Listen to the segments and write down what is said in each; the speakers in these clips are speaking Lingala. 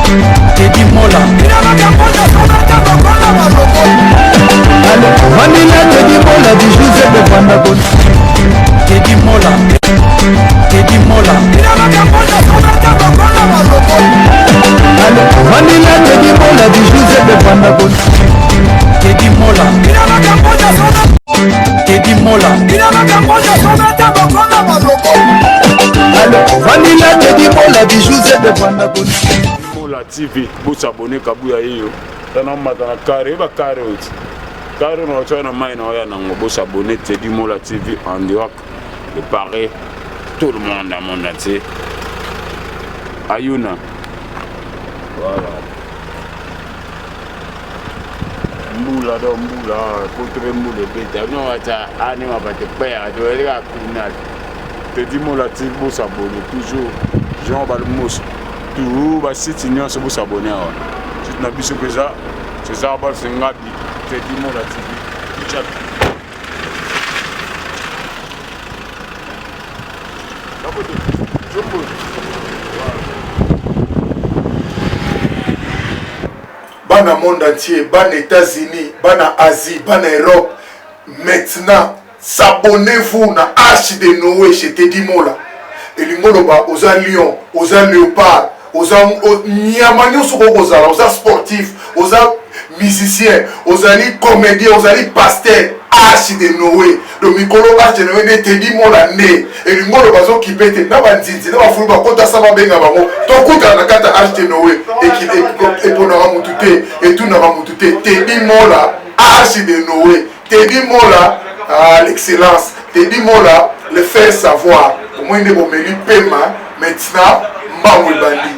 Teddy Mola Vanilla Teddy Mola du Joseph de Pandagon Teddy Mola Teddy Mola Vanilla Teddy Mola du Joseph de Pandagon Teddy Mola Teddy Mola Vanilla Teddy Mola du Joseph de Pandagon Mola TV, vous abonnez Kabuya yo. Tana matana carré ba carré oti. Carré no tana mai na ya nango vous abonnez Teddy Mola TV en direct de Paris. Tout le monde dans mon entier. Ayuna. Voilà. Mbula do mbula, contre mbula beta. Non ata anima ba te père, to elika kunat. Teddy Mola TV vous abonnez toujours. Jean Balmos. Tout va site union se vous abonner à tu n'as plus que ça c'est ça va c'est ngabi Teddy Mola TV chat Bana monde entier, bana États-Unis, bana Asie, bana Europe. Maintenant, s'abonnez-vous na Arche de Noé chez Teddy Mola. Et l'ingoloba aux Lyon, aux Léopard, aux Niamanios aux sportifs, aux musiciens, aux comédiens, aux pasteurs. Arche de Noé. Le micro Arche de Noé n'est Teddy Mola né. Et l'ingoloba zo qui pète, n'a pas dit, n'a pas foulé, quand ça va bien avant. Ton coup dans la carte Arche de Noé et qui est pour n'avoir moututé et tout n'avoir moututé. Teddy Mola, Arche de Noé. Teddy Mola, l'excellence. Teddy Mola, le faire savoir. Moi, je vais paiement maintenant, Mbamou Bandi.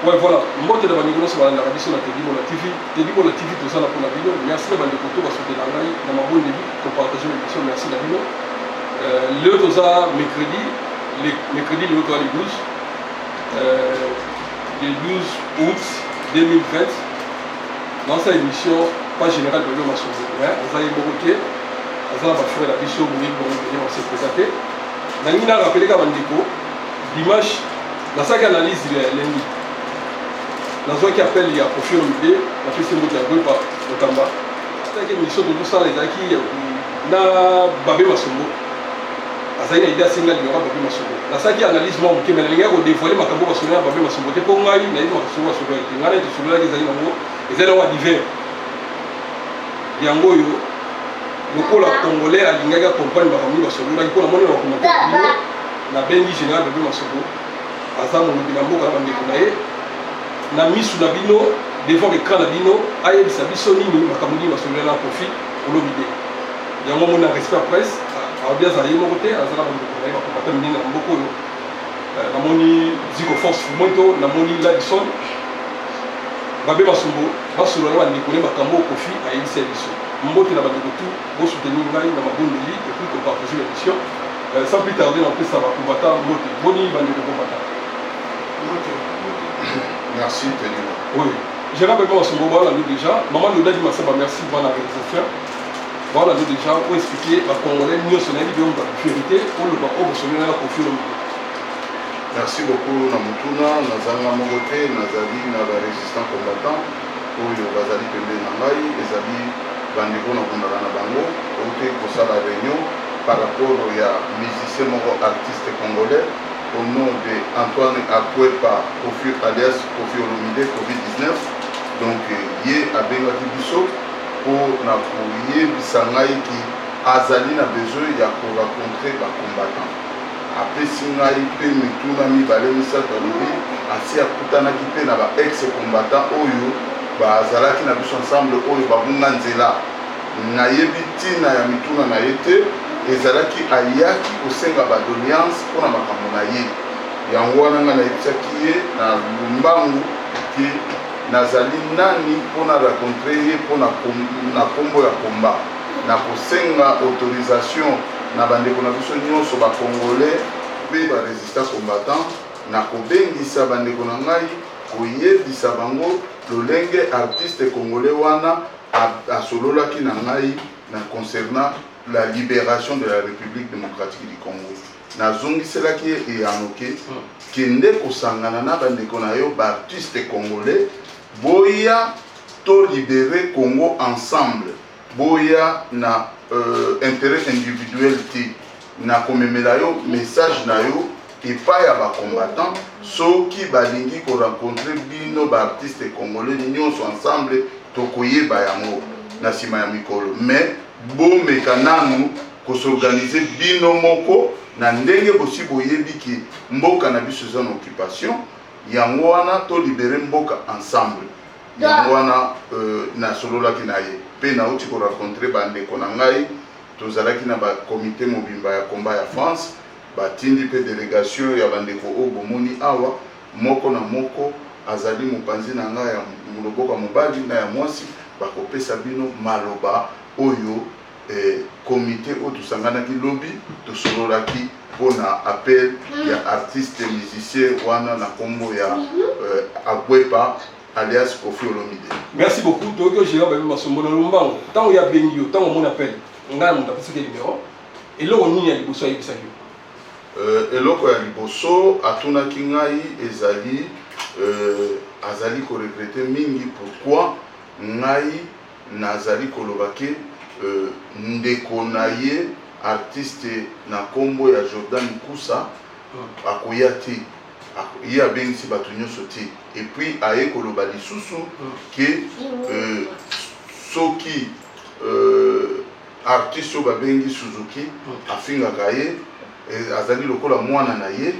Ouais, voilà. Moi, je vais vous dire que la radio Teddy Mola TV. Teddy Mola TV, tout ça, pour la vidéo. Merci de vous pour soutenir la live. Dans ma bonne début, pour partager l'émission. Merci de vous. Le Toza, mercredi, le 12 août 2020. Dans cette émission, pas générale de l'homme à son bout. Vous avez évoqué, vous avez fait la mission, vous venir se présenter. Nangi na rappelé ka bandeko dimanche na saki analyse lundi na zo qui appelle il y a profil idée la piste mo ya gopa otamba ta ke mission de tout ça les aki na babé masombo azali na idée singa liora babé masombo na saki analyse mo ke melinga ko dévoiler makambo masombo ya babé masombo te ko ngai na ino masombo masombo ki ngana te solo ki zali nango ezali wa divers yango yo lokola congolais alingaki accompagne bakambi basololaki mpona moni bakomata bino na bengi général bebe masoko aza molobi na mboka na bandeko na ye na misu na bino devant écran na bino ayebisa biso nini makambo nini basololela na profit olobi te yango moni na respect ya presse abi azala ye moko te aza na bandeko na ye bakomata minene na mboka oyo namoni ziko force fumoito namoni ladison babe basombo basolola bandeko ne makambo profit ayebisa ya biso mbote na bandeko tout vous soutenir ngai na mabondeli et puis qu'on partage l'émission sans plus tarder en plus ça va combattre mbote boni bandeko combattant merci Teddy. Oui j'ai rappelé pas son boba là déjà maman nous dit masaba merci pour la réalisation voilà nous déjà pour expliquer la congolais nous sonner bien la priorité pour le bako pour sonner la confiance. Merci beaucoup na mutuna na zanga mogote na zali na ba résistant combattant oyo bazali pembe na ngai ezali bandeko na kundaka na bango ote kosala réunion par rapport ya musicien moko artiste congolais au nom de Antoine Akwepa Kofi alias Kofi Olomide Covid-19 donc ye abengaki biso po na koyebisa ngai ki azali na besoin ya korencontre bacombattant apesi ngai mpe mituna mibale misato alobi asi akutanaki mpe na ba ex combattant oyo bazalaki na biso ensemble oyo babunga nzela nayebi ntina ya mituna na ye te ezalaki ayaki kosenga badoléance mpona makambo na ye yango wana ngai nayebisaki ye na lumbangu ke nazali nani mpona rencontre ye mpona na nkombo ya komba na kosenga autorisation na bandeko na biso nyonso bacongolais mpe barésistant combattant na kobengisa bandeko na ngai koyebisa bango lolenge artiste congolais wana asololaki na ngai na concernant la libération de la République démocratique du Congo. nazongiselaki ye eyano ke kende kosangana na bandeko na yo baartiste congolais boya to libérer Congo ensemble boya na intérêt individuel te na komemela yo message na yo epai ya bacombattant soki balingi korencontre bino baartiste congolais nyonso ensemble tokoyeba yango na nsima ya mikolo mais bomeka nanu kosorganize bino moko na ndenge bosi boyebi ki mboka na biso eza na occupation yango wana tolibere mboka ensemble yango wana nasololaki na ye mpe nauti korencontre bandeko na ngai tozalaki na bakomite mobimba ya komba ya France batindi mpe délégation ya bandeko oyo bomoni awa moko na moko azali mopanzi na ngai ya loboko mobali na ya mwasi bakopesa bino maloba oyo komite oyo tosanganaki lobi tosololaki mpona appel ya artiste musicien wana na kombo ya Agwepa alias Kofi Olomide. Merci beaucoup. Toki Gérard Babi Masombo na Lumbango. Tant ya bengi yo, tant mon appel. Nga mon tapesa ke numéro. Eloko nini ya liboso ayebisa yo? Eloko ya liboso atunaki ngai ezali azali ko regretter mingi pourquoi ngai nazali koloba ke ndeko na ye artiste na kombo ya Jordan Kusa akoya te ye abengisi bato nyonso te et puis aye koloba lisusu ke soki artiste oyo babengi Suzuki afingaka ye azali lokola mwana na ye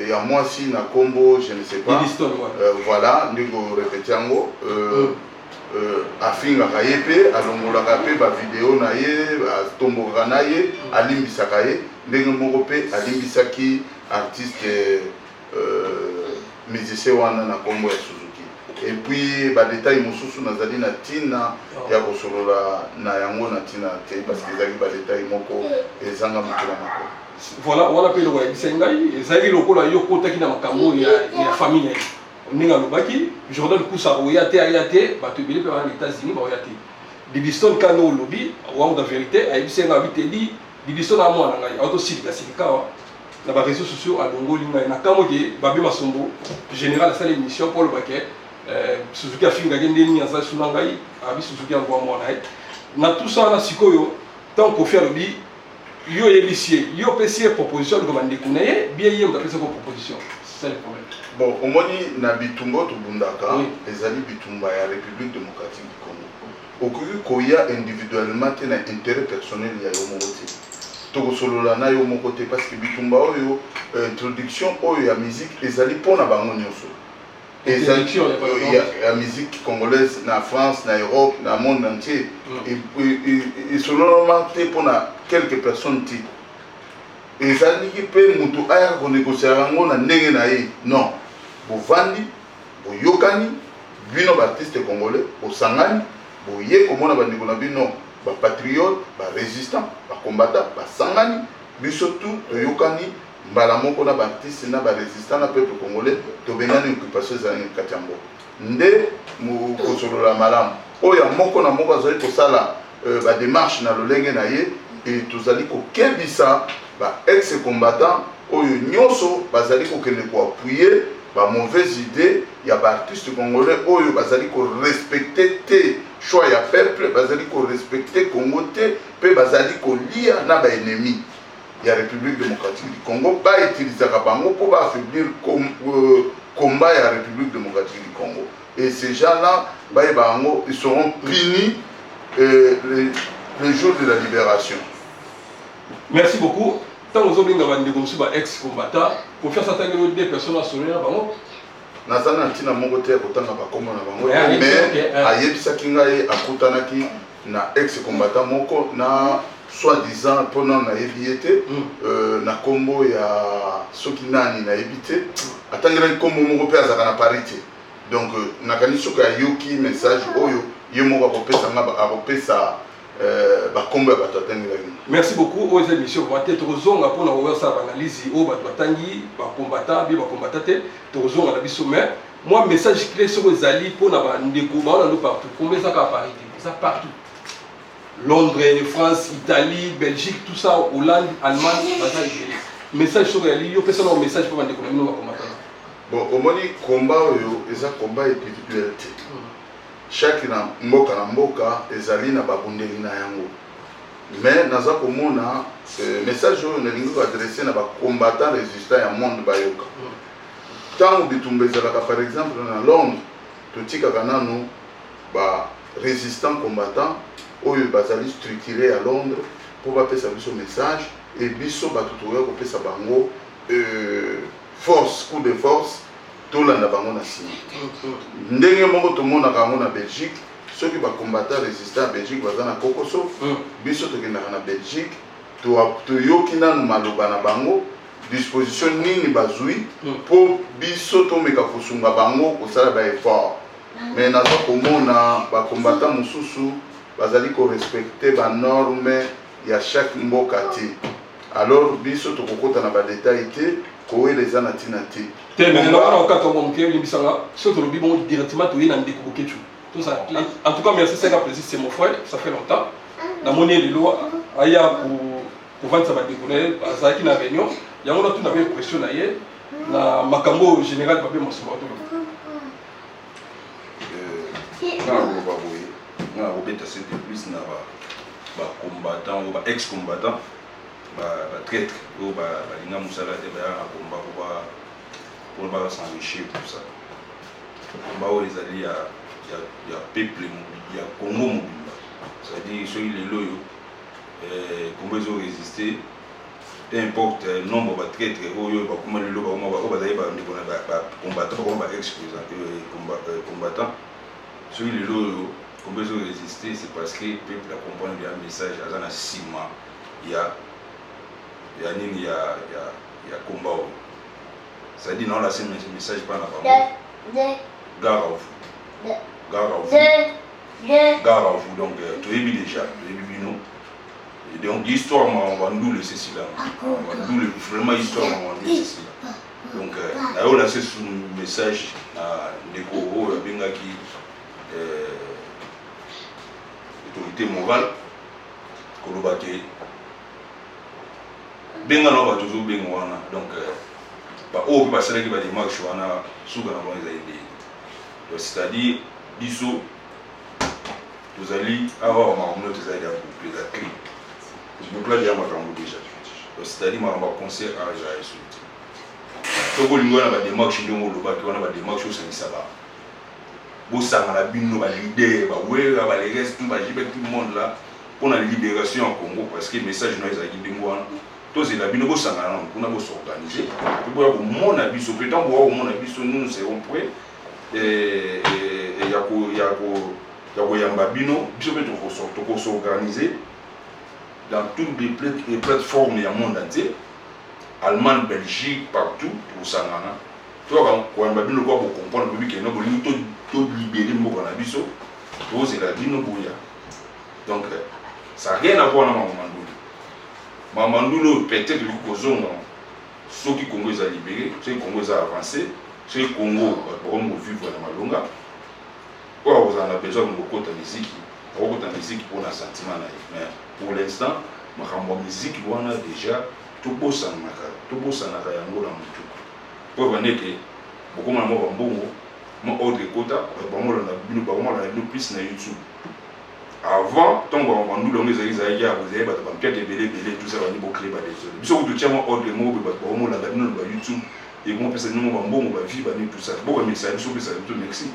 ya mwasi na kombo je ne sais pas voilà ndeko répéter yango afingaka ye mpe alongolaka mpe bavideo na ye atombokaka na ye alimbisaka ye ndenge moko mpe alimbisaki artiste musicien wana na kombo ya Suzuki et puis badetail mosusu nazali na ntina ya kosolola na yango na ntina te parce que ezalaki badetail moko ezanga mokila moko voilà wana mpe eloko yebisa ngai ezalaki lokola yo kotaki na makambo ya famille na ye ndenge alobaki Jordan Kusa oya te aya te bato ebele mpe wana na États-Unis baoya te Dibiston kano olobi wango da vérité ayebisi ngai abiteli Dibiston na mwana ngai autosilika wa na ba réseaux sociaux alongoli ngai na kambo ke Babi Masombo général asala émission Paul Baké Suzuki afingaki ndeni azali suna ngai abi Suzuki yango mwana ye na tout ça na sikoyo tant Kofi alobi yo yebisi yo pesi proposition de bandeko na ye bien ye mutapesa ko proposition c'est le problème. Bon, au moins, na bitumba tubundaka ezali bitumba ya République démocratique du Congo. Okoki koya individuellement te na intérêt personnel ya yo moko te. Tokosolola na yo moko te parce que bitumba oyo introduction oyo ya musique ezali pona bango nyonso. Ezali ya musique congolaise na France, na Europe, na monde entier. Et seulement te pona quelques personnes te. ezalaki mpe mutu ayaka konégocier yango na ndenge na ye non bovandi boyokani bino baartiste congolais bosangani boye komona bandeko na bino bapatriote barésistant bacombattant basangani biso tu toyokani mbala moko na baartiste na barésistant na peuple congolais tobengani occupation ezalaki kati ya mboka nde kosolola malamu oyo ya moko na moko azali kosala badémarche na lolenge na ye e tozali kokebisa ba ex-combattant oyo nyonso bazali kokende koappuye ba mauvaise idée ya ba artiste congolais oyo bazali ko respecter te choix ya peuple bazali ko respecter Congo te pe bazali ko lia na ba ennemi ya République démocratique du Congo ba utilisaka bango pour ba affaiblir combat ya République démocratique du Congo et ces gens-là ils seront punis le jour de la libération. Merci beaucoup. Tant que vous avez des ex-combattants, pour faire ça, des personnes à sourire, nazana ntina moko te kotanga bakoma na bango mais ayebisaki ngai akutanaki na ex-combattant moko na soi-disant mpona nayebi ye te na kombo ya soki nani nayebi te atangelaki kombo moko mpe azalaka na Paris te donc nakanisi soki ayoki message oyo ye moko akopesa bakombo ya bato atangelaki. Merci beaucoup aux émissions voté tozonga pour na ça analyse au bato atangi bakombata bi bakombatate tozonga na biso mais moi message clé sur ezali pour na ndeko ba na partout combien ça ka Paris ça partout Londres, France, Italie, Belgique, tout ça, Hollande, Allemagne, message sur les lignes, personne un message pour vendre nous combattre. Bon, au moins combat c'est un combat individuel. Chaque mboka ezali na babundeli na yango. Mais naza komona message oyo nalingi adresser na ba combattant résistant ya monde bayoka. Tant bitumba ezalaka par exemple na Londres, totikaka nanu ba résistant combattant oyo bazali structuré à Londres pour bapesa biso message et biso bato toya kopesa bango force, coup de force tolanda bango na nsima. Ndenge moko tomonaka yango na Belgique, soki bacombattant résistant ya Belgique baza na kokoso biso tokendaka na Belgique toyoki nanu maloba na bango disposition nini bazwi mpo biso tomeka kosunga bango kosala baeffort. Mais naza komona bacombattant mosusu bazali korespecte banorme ya chaque mboka te. Alors biso tokokota na badetail te koyela eza na ntina te. En tout cas, merci, c'est un plaisir, c'est mon frère, ça fait longtemps. La monnaie est loin, aïe pour vendre sa décoller, ça qui n'a réunion. Il y a tout une question d'ailleurs, la Macambo général Babé Mossoua. Combattant ou ex-combattant, traître ou balinga musala de ba combat pour ba s'enrichir tout ça. Combat où les alliés il y a peuple il y a Congo mobile. C'est-à-dire ceux les loyaux combat ils ont résisté. Peu importe le nombre de traîtres ou ba comment les loyaux ba d'ailleurs ba combattant ba ex-combattant. Ceux les loyaux comme ils ont résisté, c'est parce que le peuple a compris un message à 6 mois. Il y a combat. Ça dit non, là c'est un message pas la gare à vous. Gare à vous. Donc, tu es déjà, tu es nous. Et donc, l'histoire m'a vendu le Cécile. On va nous vraiment l'histoire m'a vendu le Cécile. Donc, là c'est un message à Ndeko, Benga qui. Autorité morale kolobake benga no ba toujours benga wana donc ba o ba sala ki ba démarche wana suka na bonza ide donc c'est-à-dire biso tozali awa ma communauté zali ya couple za cri je me plains ya makambo déjà donc c'est-à-dire ma conseil à ja insulté to ko lingwana ba démarche ndongo lobaki wana ba démarche osangisa ba bosanga la bino ba leader ba wera ba les restes tout ba jibe tout le monde là pour la libération en Congo parce que message no ezaki ndingwana tous la bino bosanga na pour na bo s'organiser pour ko mona biso prétend pour mona biso nous serons prêts et yako yamba bino biso peut ko s'organiser dans toutes les plateformes du monde entier Allemagne, Belgique, partout pour sangana toi quand babino ko comprendre que no bolingi to libérer moko na biso to c'est la bino boya donc ça n'a rien à voir avec Mamandoulo peut-être que kozonga soki Congo est libéré soki Congo est avancé soki Congo pour vivre na malonga quoi vous en avez besoin de kokota musique pour la sentiment mais pour l'instant makambo musique wana déjà to bosana yango la mutu pour venir que beaucoup de gens bongo mon autre quota plus na YouTube avant tant qu'on nous les Israéliens vous avez peut-être belé tout ça va niveau créer ba désolé biso ko tiens mon autre mot ba mo la nous ba YouTube et moi personne nous bongo ba vivre tout ça bon mais ça biso ça tout merci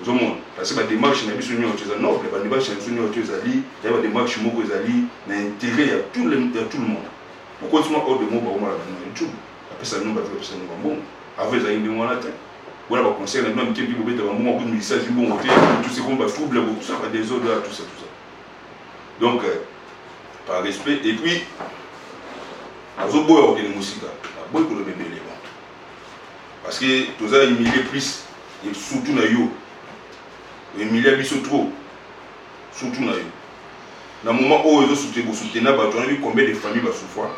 au monde parce que ba démarche na biso nyo teza non ba démarche na biso nyo teza li ya ba démarche moko ezali na intérêt à tout le monde pourquoi tu m'as autre mot ba mo la YouTube personne nous ba personne nous bongo avec ça il me wana tête voilà ba conseil na même qui bi bobeta ba mo ko message du bon côté tout ce qu'on va trouble tout ça va des autres tout ça donc par respect et puis azoboya okene musika boy ko le bébé parce que tous ça humilier plus et surtout na yo humilier biso trop surtout na yo na moment où ils ont soutenir ba tu as vu combien de familles va souffrir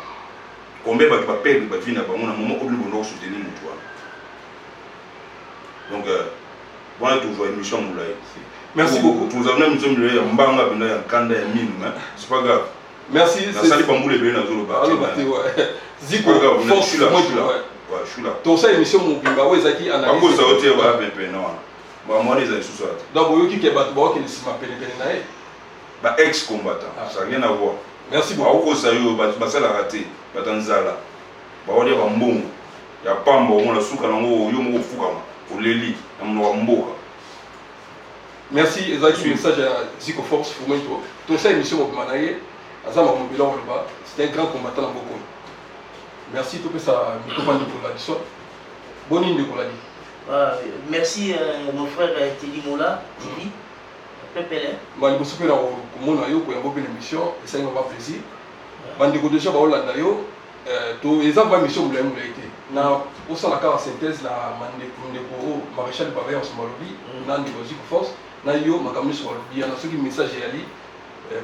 combien va perdre ba vie na ba na moment où ils vont soutenir nous toi donc voilà toujours une mission moulay Merci beaucoup. Nous avons une mission de Mbanga, Kanda et Mine. C'est pas grave. Merci. La salle pas moulé bien dans le bas. Zico, force, je suis là. Ouais, je suis là. Ton ça émission mon bimba, ouais, Zaki analyse. Par contre, ça va être un peu non. Moi, les amis sous ça. Donc, vous qui est battu, qui est si ma peine naïe. Bah, ex-combattant, ça n'a rien à voir. Merci beaucoup. Bah, ça y est, bah, ça l'a raté. Bah, Tanzala. Bah, on est en bon. Il y a pas un bon, on a souk à l'ango, il y a un bon fou, pour les lits, on a un bon. Merci, Zaki, message à Zico Force, pour moi, tout ça émission mon manaïe. Azam a mobilé en bas, c'était un grand combattant dans beaucoup. Merci, tout ça, microphone de Coladi. Bonne ligne de Coladi. Merci, mon frère Teddy Mola, TV. Pépélé. Je suis super dans le monde, pour une bonne émission, et ça m'a fait plaisir. Je suis déjà dans Hollande, les gens vont mission blême été. Na au sein de la synthèse la mandeko maréchal de Bavaria en Somalie, na négocié pour force, na yo makamni sur le bien, na ceux qui message ali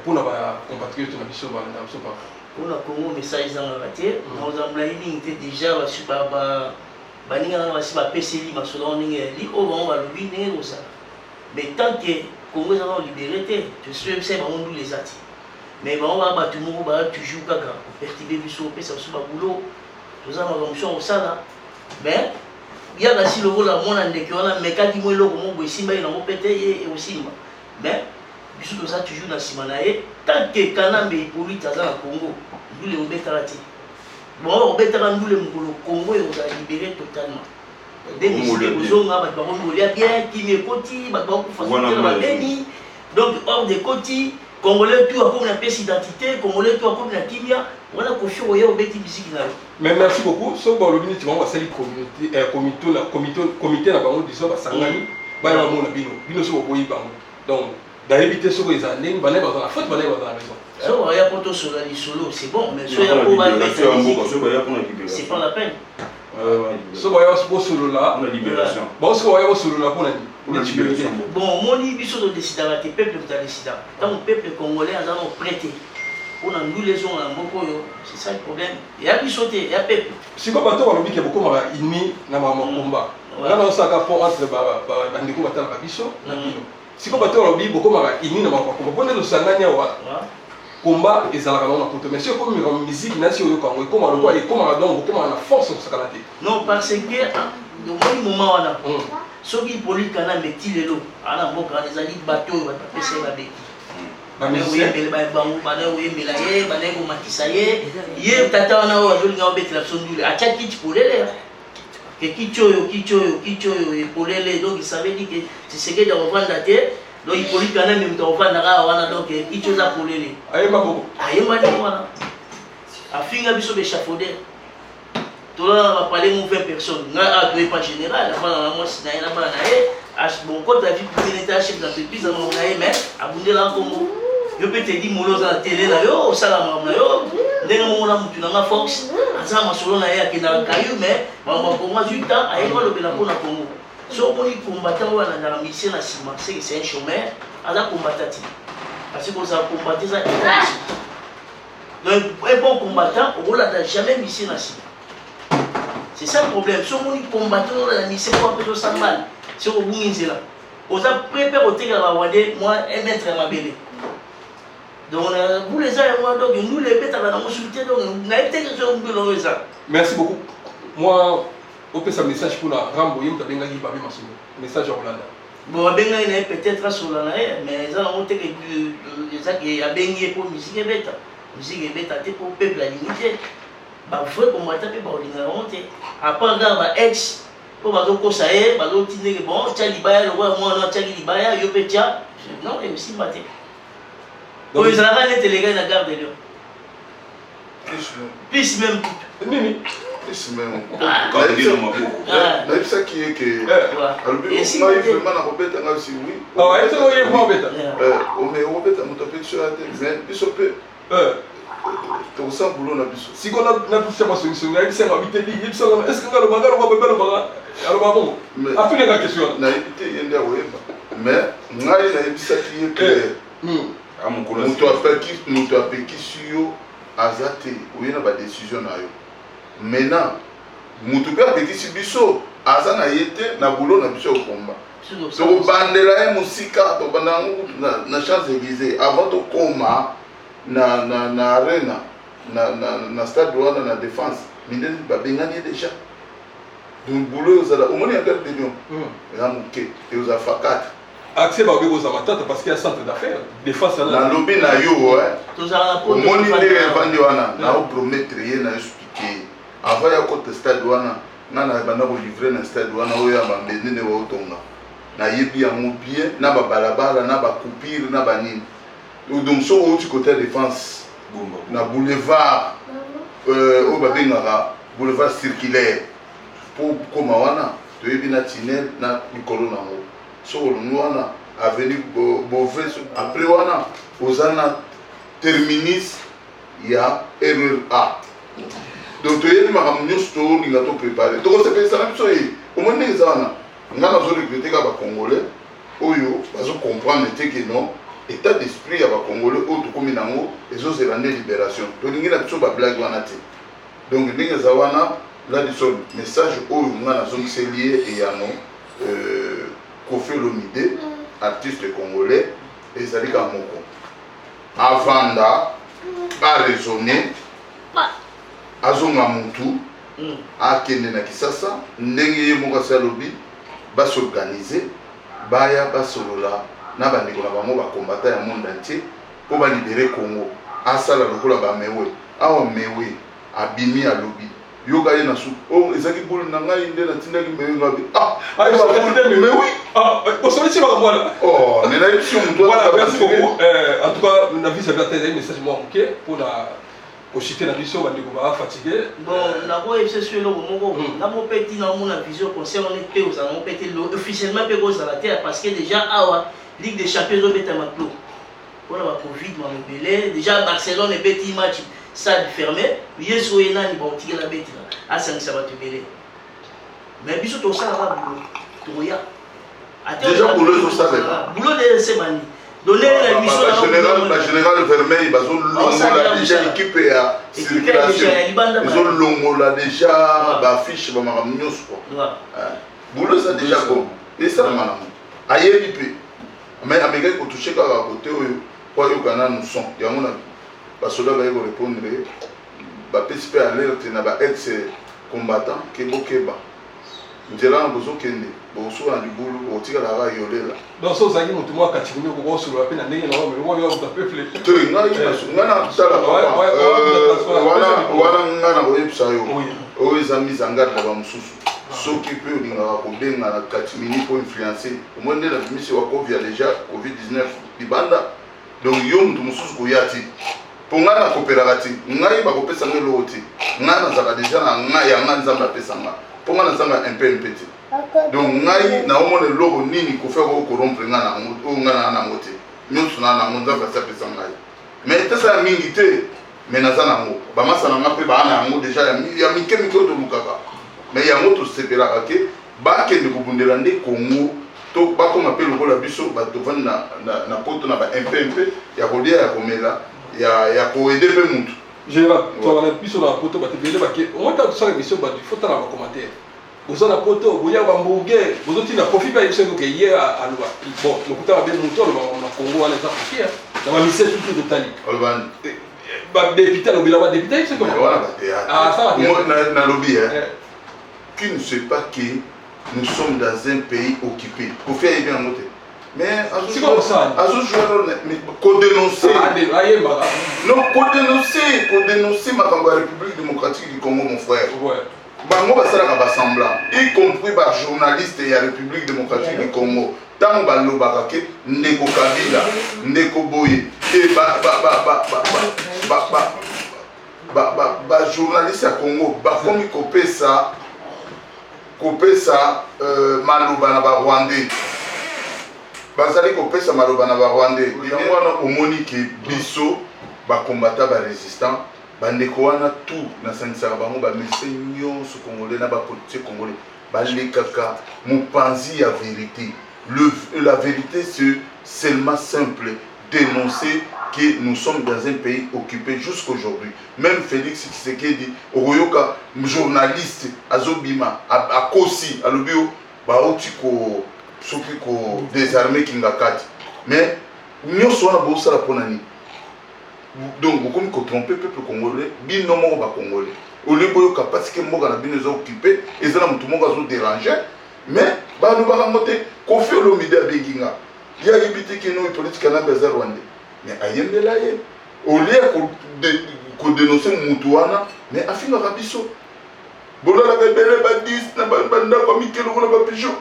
pour na compatriotes na mission ba na mission pas. Pour na Congo message dans la matière, nous avons était déjà sur ba baninga na ba PCI ma solo ninga li o ba ba lobi ne ko ça. Mais tant que Congo ça va libérer, je suis même c'est ba on les ati. Mais on va battre tout le monde, toujours gaga, perturber biso, ça sur ba boulot. Tout ça ma fonction au ça là. Mais il y a aussi le rôle à mon ande qui on a mais quand il moi lo comme simba il en pété et aussi mais biso tout ça toujours na simanae tant que Kanambe politique dans le Congo, nous les obétarati. Bon on obétara nous le Congo et on va libérer totalement. Des missions aux hommes ba on voulait bien qui me koti ba ko faciliter la béni. Donc hors des koti Congolais tout a comme une pièce d'identité, Congolais tout a comme une kimia, voilà qu'on fait au bêtis musique là. Mais merci beaucoup. Ce que le ministre va faire comité na bango disons basangani, ba ya mona bino so boyi bango. Donc d'éviter ce que les années, ba na ba na faute ba na ba na raison. So ya poto solo li solo, c'est bon, mais so ya ko ba c'est pas la peine. Ce que ya solo là, on a libération. Bon ce que ya solo là pour la libération. Bon, mon biso de décider à tes peuples de décider. Tant le peuple congolais a ont prêté. On a nous les gens en Mokoyo, c'est ça le problème. Il y a du sauté, il y a peuple. Si vous avez dit que beaucoup de ini na mama combat. Là on s'est capé entre bandeko batala biso na bino. Si vous avez dit beaucoup de ini na mama combat. Bonne le sanganya wa. Combat ezalaka na poto mais si comme la musique na si oyo kango comme le quoi et comme donc comme la force sur sa qualité. Non parce que dans le moment on a ceux qui politique kana meti lelo ana mboka les ali bateau ba pesa ba beki. Bana oyembele ba bango bana oyembela ye bana ko makisa ye tata wana o azolinga obetela sondule acha kiti polele que kichoyo et polele donc il savait dire que c'est ce que dans vendre la terre donc il politique kana même dans vendre la wana donc kicho za polele ayema boko ayema ni wana afinga biso be chafauder. Tout le monde va parler de 20 personnes. Nous n'avons pas général. Moi, si nous avons bon, quand la vie pour un chef d'entreprise, nous avons mais abondé là Congo. Je peux te dire, mon la télé, là, ça là, nous avons une force. Nous avons solo na ya kina kayu mais on va commencer du temps à école de la Congo. Si on est combattant dans la mission na Sima, c'est un chômeur, on a combattu. Parce que vous avez combattu ça. Donc un bon combattant, on n'a jamais mission na Sima. C'est ça le problème. Si on est combattant dans la mission, on peut faire 100 balles. Si on est là, on a préparé au terrain à Wade, moi, un mètre à ma bébé. Donc, vous les avez, nous les bêtes à la consulter, donc, on a été sur un ça. Merci beaucoup. Moi, on peut faire un message pour la Ramboyim, tu as bien gagné message à Hollande. Bon, il y a peut-être sur la mais ils ont monté que ça qui a baigné pour musique et bête. Musique et bête, pour le peuple à limiter. Bah faut qu'on mette peu par ordinaire monter à part là ex pour bazo ko ça est bazo tiner que bon tchali baya le moi non tchali baya yo petia non et aussi maté donc ils ont pas les gars na garde de Lyon plus même nini plus même quand il dit dans ma bouche là ça qui est que et si moi vraiment na robeta nga si oui ah ouais c'est quoi robeta on met robeta mon tapé sur la tête mais biso peu to sa boulot na biso si on a pu faire solution il s'est habité il s'est est-ce que le bagage va bébé le bagage alors bon a fait la question na habité yende weba mais ngai na ebisa qui est que à mon collègue nous a peki sur azate ou na ba décision na yo maintenant mutu pe peki si biso aza na ye te na boulot na biso okomba tokobandela ye mosika tobanda yango na Champs-Élysées avant tokoma na arena na stade wana na défense mindeni babengani ye déjà donc boulot ozala omoni ya garde de lion eza moke te ozafa 4 accès babe kozala matata parce qu'il y a centre d'affaires défense nalobi na yo omoni ndenge evandi wana naopromettre ye na expliqué avant ya kota stade wana nga na banda kolivre na stade wana oyo ya bambendene baotonga nayebi yango bien na babalabala na bacoupure na banini donc soki outi côté défense na boulevard oyo babengaka boulevard circulaire po koma wana toyebi na tunnel na likolo nango soki olongi wana avenue Beauvais après wana oza na terminus ya RRA donc toyebi makambo nyonso tolinga toprépare tokosepelisa na biso ye omoni ndenge eza wana nga nazoregrete kaka bacongolais oyo bazocomprendre te ke non état d'esprit ya bacongolais oyo tokomi nango ezozela nde libération tolingi na biso bablage wana te donc ndenge eza wana ladison message oyo nga nazongiseli ye eyano Koffi Olomide artiste congolais ezali ka moko avanda baresone azonga mutu akende na Kisasa ndenge ye moko asi alobi basorganize baya basolola na bandeko na bango bakombata ya monde entier po balibere Congo asala lokola bamewe awa mewe abimi alobi yoka ye na su oh ezaki bolo na ngai nde natindaki mewe ngabi osolici bakamwana oh nena émission mutu voilà merci beaucoup en tout cas na vie ça va être un message moi ok pour la koshite na biso bandeko ba fatigué bon na ko ese sur le moko na mo petit na mo na vision concert on est pe aux on petit officiellement pe cause la terre parce que déjà awa Ligue des Champions au beta matlo voilà la Covid m'a belé déjà Barcelone est petit match stade fermé yeso ena ni bon tirer la bête là à 5 ça va te belé mais biso to ça là boulot to ya déjà boulot ça là boulot de semani donner la mission général Vermeil bazolongola déjà équipe ya circulation bazolongola déjà bafiche bamakambo nyonso quoi boulot ça déjà bon et ça malamu ayebi pe mais ameka kotoucher kaka côté oyo po yokana nous son yango na basoda baye korépondre bapesi mpe alerte na baex combattant ke bokeba nzela na bozokende bokosuka na libulu otikalaka yolela donc so ozalaki motu moko akatikumi okokosolola mpe na ndenge na oyo peuple te ngai natala wana ngai na koyebisa yo oyo eza mise en garde na bamosusu soki mpe olingaka kobenga na katimini mpo influence omoi nde na bimisi wa kovia déjà covid-19 libanda donc yo motu mosusu koya ti mpo ngai nakoperaka ti ngai bakopesa ngai eloko ti ngai nazalaka déjà na ngai ya ngai nzambe apesa nga mpo ngai nazanga mpe te donc ngai naomona eloko nini kofia kokorompre ngai oyo ngai naa nango te nyonso naa nango nzambe asi apesa ngai mais etesa ya mingi te mais naza nango bamasa na nga mpe baa na yango déjà ya mike oyo tolukaka mais yango tosepelaka ke bakende kobundela nde Congo to bakoma mpe lokola biso bato vandi na poto na bampe ya kolia ya komela ya koede mpe mutu général tozala biso na poto batebele bake omota tosala émission batu fotala na bacommentaire oza na poto boya bambourger bozotinda profit mpe ayebiso ekoke ye aloba bon lokuta babe mutu aloba na Congo wana eza kokia na bamisie surtout totali olobani badepute alobela badepute ayebiso nalobi qui ne sait pas que nous sommes dans un pays occupé. Pour faire bien monter. Mais c'est comme ça. Qu'on dénoncer. Non, qu'on dénoncer ma République démocratique du Congo, mon frère. Ouais. Bango basala ka semblant, y compris par journalistes et la République démocratique du Congo. Tant balobaka ke ndeko Kabila, ndeko Boye et journaliste à Congo, ba komi kopesa maloba na ba Rwandais. Bazali kopesa maloba na ba Rwandais. Yango wana omoni ke biso ba combattant ba résistant bandeko wana tout na sanisaka bango ba médecin nyonso congolais na ba politique congolais balekaka mopanzi ya vérité. La vérité c'est seulement simple, dénoncer que nous sommes dans un pays occupé jusqu'aujourd'hui. Même Félix Tshisekedi, Oroyoka, journaliste, Azobima, Akosi, Alobio, Baotiko, Sokiko, désarmé Kingakati. Mais nous sommes à la Ponani. Donc, vous pouvez tromper le peuple congolais, bien non, congolais. Au lieu de parce que moi, je suis occupé, et ça, tout le monde est dérangé. Mais, nous allons monter, qu'on fait le milieu de Béguinga. Il y a des politiques qui sont politiques rwandais. Mais aïe, au lieu de dénoncer Moutouana, mais à fin de rabisso. Bola la bébé, la 10, la banda, la Mikel, la pigeon.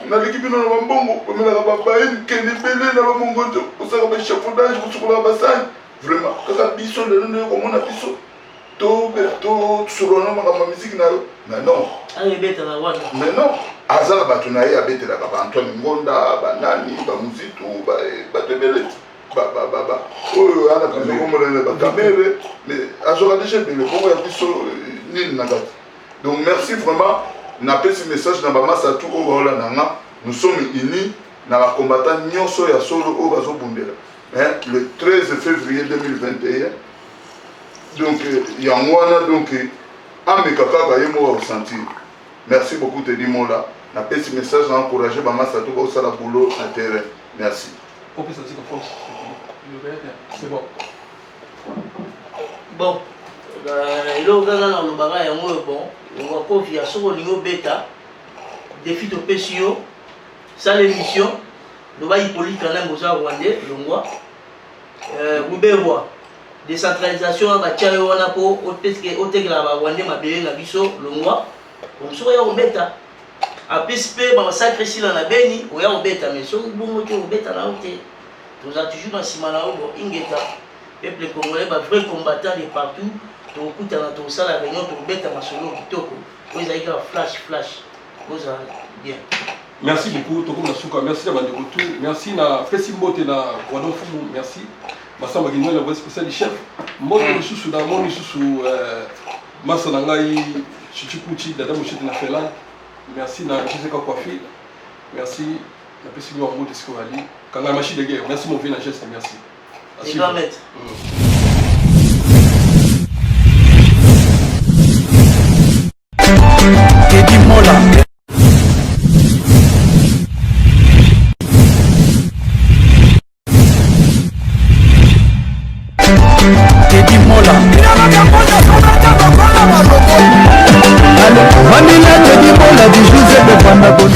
Na l'équipe de Nambongo, comme la Babaïne, qui est belé dans le Mongoto, pour ça, le chapeaudage, pour la bassin. Vraiment, quand la bisson de l'un, comme on a bisson. Tout, sur le nom de la musique, mais non. Mais non. Azala Batunaï a bêté la Baba Antoine Ngonda, Banani, Bamuzitou, Batebele. Oh, Anna, mais Azora déjà, mais le Congo a bisson, ni Nagat. Donc, merci vraiment. Na ce message na bama satu o baola nanga nous sommes unis na ba combattant nyonso ya solo o bazo bundela le 13 février 2021 donc yangwana donc amekaka ka yemo wa sentir merci beaucoup Teddy Mola na ce message na encourager bama satu ko sala boulot na terrain merci on peut sortir comme force c'est bon bon elo gaga na lobaka yango bon on va confier à ce qu'on bêta défi de PCO ça l'émission nous va y polir quand même aux Rwandais le mois Rubewa décentralisation à Bachayo Wanapo au Tegla Rwandais ma belle la biso le mois on se voit au bêta à PSP bah sacré si la beni ou ya au bêta mais sur bon au bêta là on nous a toujours dans Simana au Ingeta peuple congolais bah vrai combattant de partout. La réunion flash bien. Merci beaucoup Toko Nasuka, merci à Bandekutu, merci na Fessimbote na Wadon Fumu, merci. Masamba Guinoué, la voix spéciale du chef. Moi je suis sous la moni sous Masanangai, Chichikuchi, Dada Mouché de Nafelan. Merci na Jessica Kwafi. Merci na Fessimbote Armo Deskovali. Kanga Machi de guerre. Merci mon vieux na geste, merci. C'est grand maître. Teddy Mola. Teddy Mola. Vanilla Teddy Mola du José de Pandagon.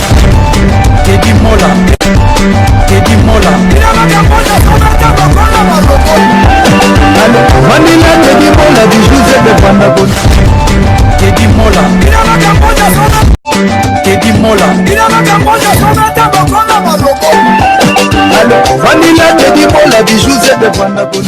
Teddy Mola. Teddy Mola. Vanilla Teddy Mola du José de Pandagon. Teddy Mola. Teddy Mola. Vanilla Teddy Mola du José de Pandagon.